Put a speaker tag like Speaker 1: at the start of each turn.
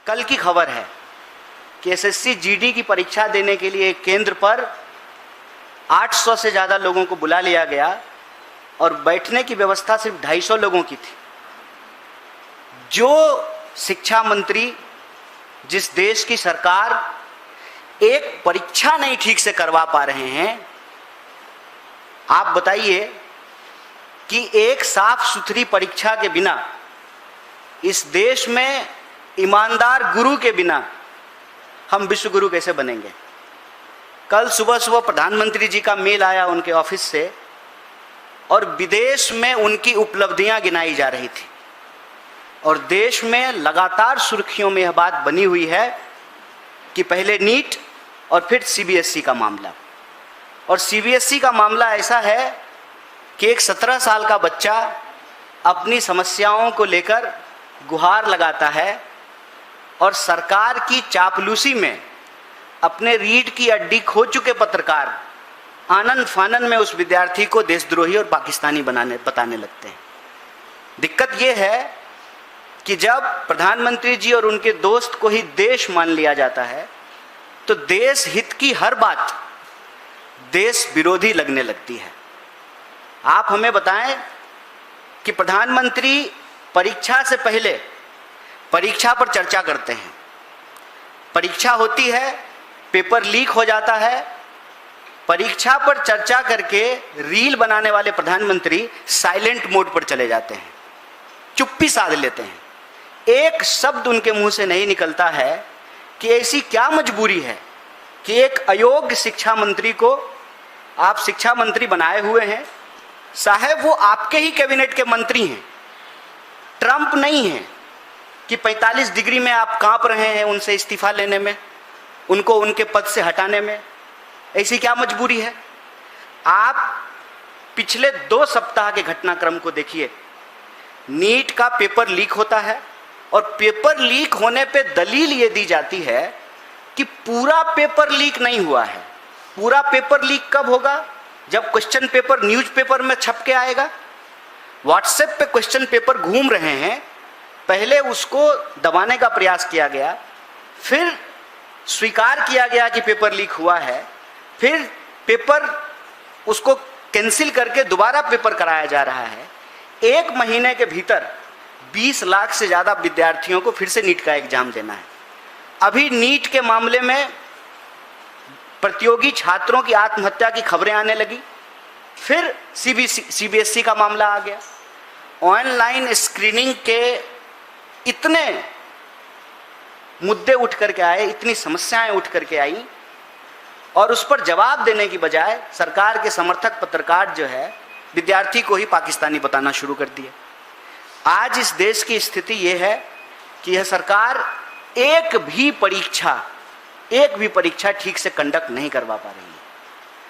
Speaker 1: कल की खबर है कि एसएससी जीडी की परीक्षा देने के लिए केंद्र पर 800 से ज़्यादा लोगों को बुला लिया गया और बैठने की व्यवस्था सिर्फ 250 लोगों की थी। जो शिक्षा मंत्री, जिस देश की सरकार एक परीक्षा नहीं ठीक से करवा पा रहे हैं, आप बताइए कि एक साफ सुथरी परीक्षा के बिना, इस देश में ईमानदार गुरु के बिना हम विश्व गुरु कैसे बनेंगे। कल सुबह सुबह प्रधानमंत्री जी का मेल आया उनके ऑफिस से और विदेश में उनकी उपलब्धियां गिनाई जा रही थी और देश में लगातार सुर्खियों में यह बात बनी हुई है कि पहले नीट और फिर सीबीएसई का मामला। और सीबीएसई का मामला ऐसा है कि एक 17 साल का बच्चा अपनी समस्याओं को लेकर गुहार लगाता है और सरकार की चापलूसी में अपने रीढ़ की हड्डी खो चुके पत्रकार आनंद फानन में उस विद्यार्थी को देशद्रोही और पाकिस्तानी बताने लगते हैं। दिक्कत यह है कि जब प्रधानमंत्री जी और उनके दोस्त को ही देश मान लिया जाता है तो देश हित की हर बात देश विरोधी लगने लगती है। आप हमें बताएं कि प्रधानमंत्री परीक्षा से पहले परीक्षा पर चर्चा करते हैं, परीक्षा होती है, पेपर लीक हो जाता है, परीक्षा पर चर्चा करके रील बनाने वाले प्रधानमंत्री साइलेंट मोड पर चले जाते हैं, चुप्पी साध लेते हैं। एक शब्द उनके मुंह से नहीं निकलता है कि ऐसी क्या मजबूरी है कि एक अयोग्य शिक्षा मंत्री को आप शिक्षा मंत्री बनाए हुए हैं। साहब वो आपके ही कैबिनेट के मंत्री हैं, ट्रंप नहीं है कि 45 डिग्री में आप कांप रहे हैं उनसे इस्तीफा लेने में, उनको उनके पद से हटाने में। ऐसी क्या मजबूरी है। आप पिछले 2 सप्ताह के घटनाक्रम को देखिए। नीट का पेपर लीक होता है और पेपर लीक होने पे दलील ये दी जाती है कि पूरा पेपर लीक नहीं हुआ है। पूरा पेपर लीक कब होगा? जब क्वेश्चन पेपर न्यूज़पेपर में छप के आएगा। व्हाट्सएप पे क्वेश्चन पेपर घूम रहे हैं, पहले उसको दबाने का प्रयास किया गया, फिर स्वीकार किया गया कि पेपर लीक हुआ है, फिर पेपर उसको कैंसिल करके दोबारा पेपर कराया जा रहा है। 1 महीने के भीतर 20 लाख से ज़्यादा विद्यार्थियों को फिर से नीट का एग्जाम देना है। अभी नीट के मामले में प्रतियोगी छात्रों की आत्महत्या की खबरें आने लगी, फिर सीबीएसई का मामला आ गया। ऑनलाइन स्क्रीनिंग के इतने मुद्दे उठ करके आए, इतनी समस्याएं उठ करके आई और उस पर जवाब देने की बजाय सरकार के समर्थक पत्रकार जो है विद्यार्थी को ही पाकिस्तानी बताना शुरू कर दिए। आज इस देश की स्थिति यह है कि यह सरकार एक भी परीक्षा ठीक से कंडक्ट नहीं करवा पा रही है।